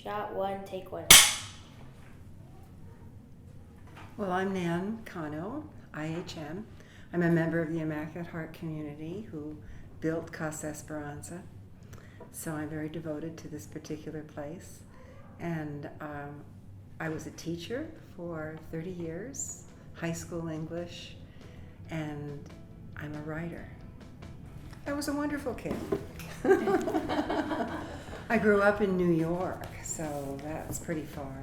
Shot one, take one. Well, I'm Nan Cano, IHM. I'm a member of the Immaculate Heart community who built Casa Esperanza. So I'm very devoted to this particular place. And I was a teacher for 30 years, high school English, and I'm a writer. I was a wonderful kid. I grew up in New York, so that's pretty far.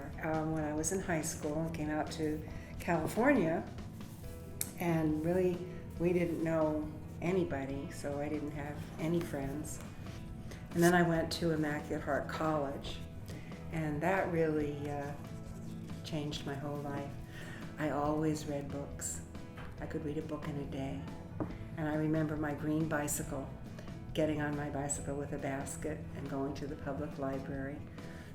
When I was in high school, I came out to California, and really we didn't know anybody, so I didn't have any friends. And then I went to Immaculate Heart College, and that really changed my whole life. I always read books. I could read a book in a day. And I remember my green bicycle, getting on my bicycle with a basket and going to the public library.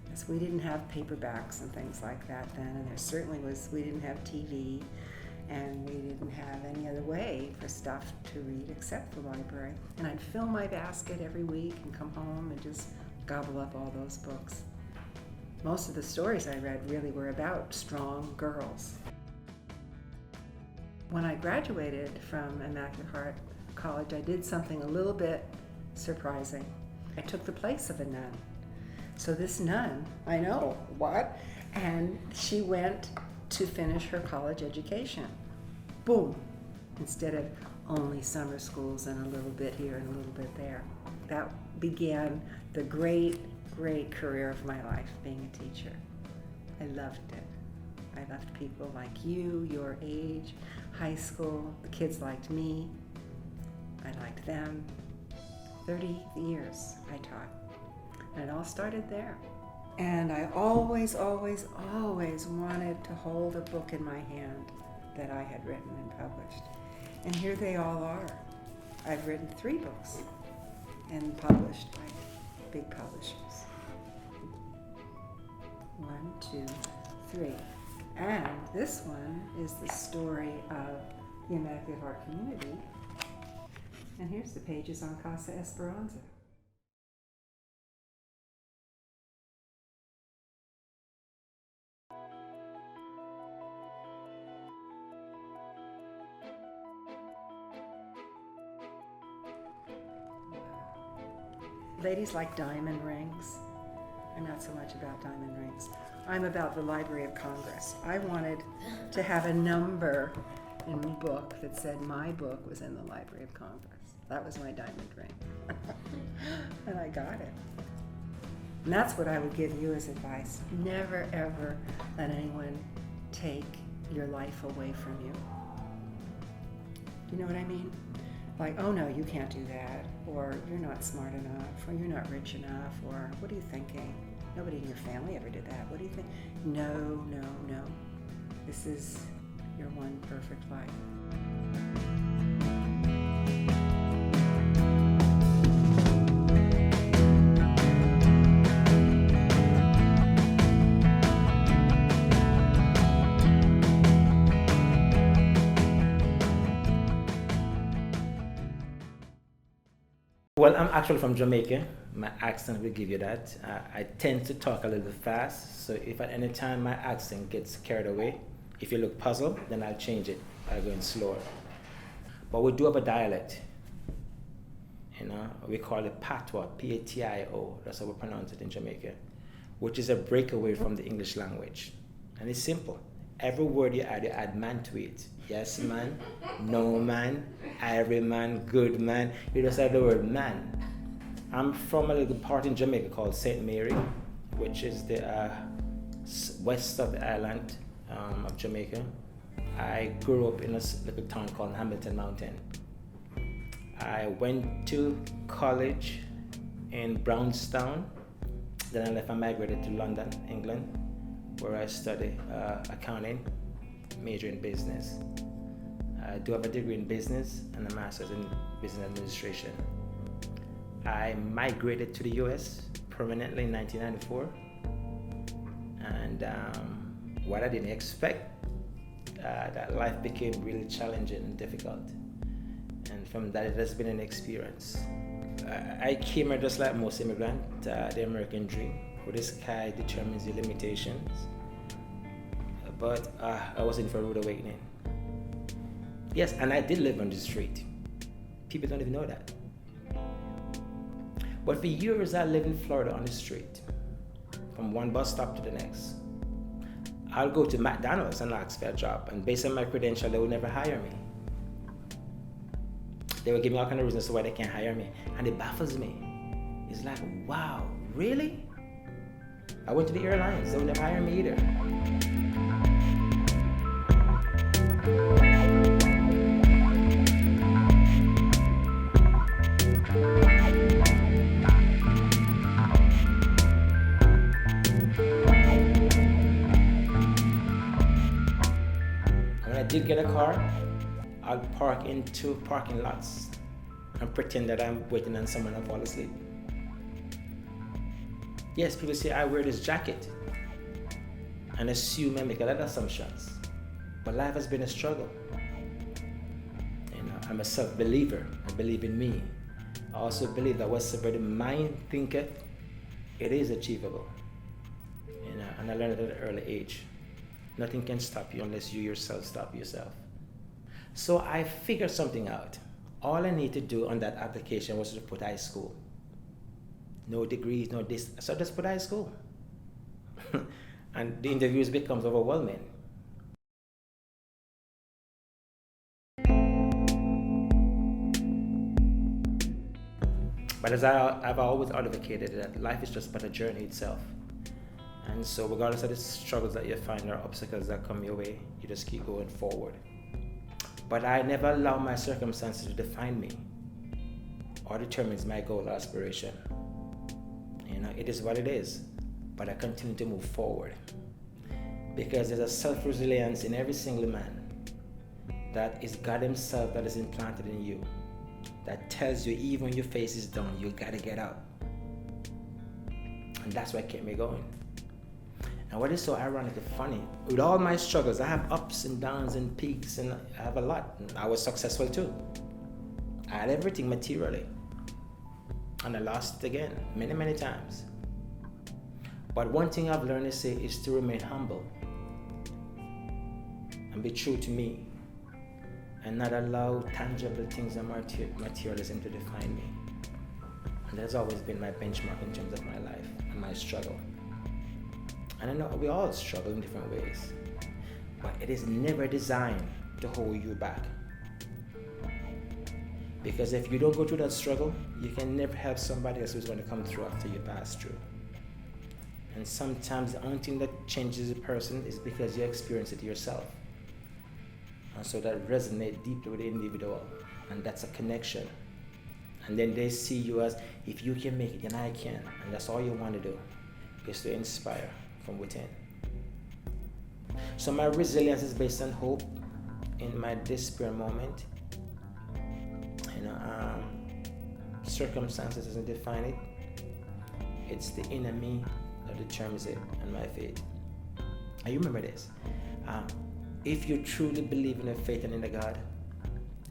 Because we didn't have paperbacks and things like that then, and there certainly was, we didn't have TV, and we didn't have any other way for stuff to read except the library. And I'd fill my basket every week and come home and just gobble up all those books. Most of the stories I read really were about strong girls. When I graduated from Immaculate Heart College, I did something a little bit surprising. I took the place of a nun. So this nun, I know, what? And she went to finish her college education. Boom! Instead of only summer schools and a little bit here and a little bit there. That began the great, great career of my life, being a teacher. I loved it. I loved people like you, your age, high school. The kids liked me. I liked them. 30 years I taught. And it all started there. And I always, always, always wanted to hold a book in my hand that I had written and published. And here they all are. I've written 3 books and published by big publishers. 1, 2, 3. And this one is the story of the Immaculate Heart community. And here's the pages on Casa Esperanza. Ladies like diamond rings. I'm not so much about diamond rings. I'm about the Library of Congress. I wanted to have a number in the book that said my book was in the Library of Congress. That was my diamond ring. And I got it. And that's what I would give you as advice. Never, ever let anyone take your life away from you. Do you know what I mean? Like, oh no, you can't do that, or you're not smart enough, or you're not rich enough, or what are you thinking? Nobody in your family ever did that. What do you think? No, no, no. This is your one perfect life. Well, I'm actually from Jamaica. My accent will give you that. I tend to talk a little fast, so if at any time my accent gets carried away, if you look puzzled, then I'll change it by going slower. But we do have a dialect. You know, we call it Patois, P-A-T-I-O. That's how we pronounce it in Jamaica, which is a breakaway from the English language. And it's simple. Every word you add man to it. Yes man, no man, every man, good man. You just add the word man. I'm from a little part in Jamaica called St. Mary, which is the west of the island of Jamaica. I grew up in a little town called Hamilton Mountain. I went to college in Brownstown. Then I left and migrated to London, England, where I studied accounting, major in business. I do have a degree in business and a master's in business administration. I migrated to the US permanently in 1994. And what I didn't expect, that life became really challenging and difficult. And from that, it has been an experience. I came here just like most immigrants, the American dream. where the sky determines your limitations. But I was in for a rude awakening. Yes, and I did live on the street. People don't even know that. But for years, I lived in Florida on the street, from one bus stop to the next. I'll go to McDonald's and ask for a job, and based on my credential, they will never hire me. They will give me all kinds of reasons why they can't hire me, and it baffles me. It's like, wow, really? I went to the airlines, they will never hire me either. When I did get a car, I'll park in 2 parking lots and pretend that I'm waiting on someone to fall asleep. Yes, people say I wear this jacket and assume I make a lot of assumptions. But life has been a struggle. I'm a self-believer. I believe in me. I also believe that whatsoever the mind thinketh, it is achievable. And I learned it at an early age. Nothing can stop you unless you yourself stop yourself. So I figured something out. All I need to do on that application was to put high school. No degrees, no this. So I just put high school. And the interviews becomes overwhelming. But as I've always advocated that life is just but a journey itself. And so regardless of the struggles that you find or obstacles that come your way, you just keep going forward. But I never allow my circumstances to define me or determines my goal or aspiration. It is what it is, but I continue to move forward. Because there's a self-resilience in every single man that is God himself that is implanted in you, that tells you even when your face is down, you gotta get up. And that's what kept me going. And what is so ironic and funny, with all my struggles, I have ups and downs and peaks, and I have a lot. I was successful too. I had everything materially. And I lost it again, many, many times. But one thing I've learned to say is to remain humble and be true to me and not allow tangible things and materialism to define me. And that's always been my benchmark in terms of my life and my struggle. And I know we all struggle in different ways, but it is never designed to hold you back. Because if you don't go through that struggle, you can never help somebody else who's going to come through after you pass through. And sometimes the only thing that changes a person is because you experience it yourself. And so that resonates deeply with the individual, and that's a connection. And then they see you as, if you can make it, then I can. And that's all you want to do, is to inspire from within. So my resilience is based on hope in my despair moment. Circumstances doesn't define it. It's the inner me that determines it, and my faith. And you remember this. If you truly believe in a faith and in a God,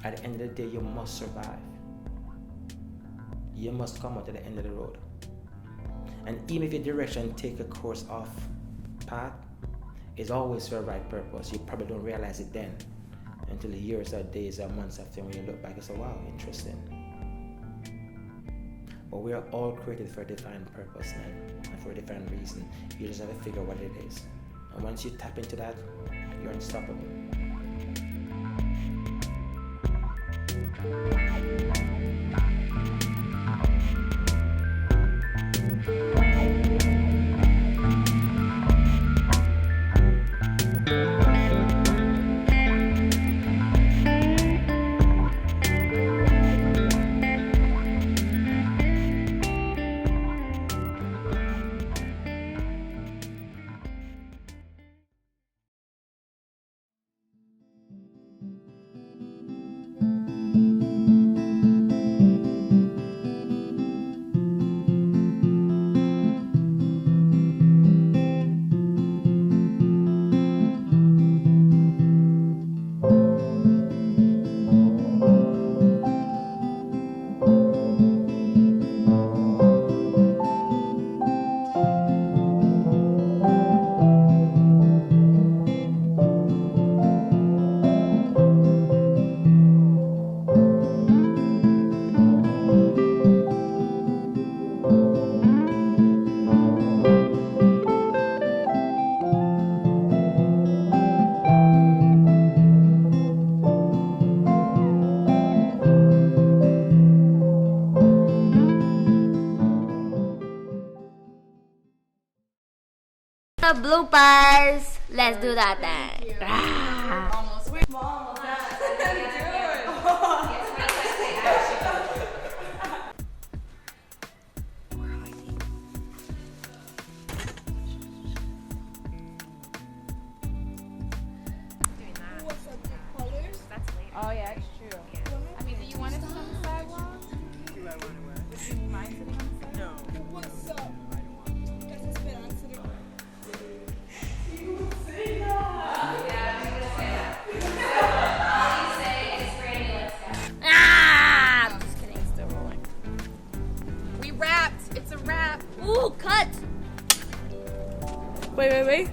at the end of the day, you must survive. You must come out to the end of the road. And even if your direction take a course off path, it's always for a right purpose. You probably don't realize it then, until the years or days or months after, when you look back and say, wow, interesting. But we are all created for a divine purpose, man, and for a divine reason. You just have to figure what it is. And once you tap into that, you're unstoppable. The bloopers. Let's do that then. Ah. Almost. Wait, Mom, oh yeah, it's true. I mean, do you want it to sit on the sidewalk? Do I want to wear? Would you mind sitting on the sidewalk? No. What's up? Casa Esperanza. You would say that. Yeah, I'm gonna say that. All you say is Brandy, let's go. Ah! Just kidding, it's still rolling. We wrapped. It's a wrap. Ooh, cut. Wait.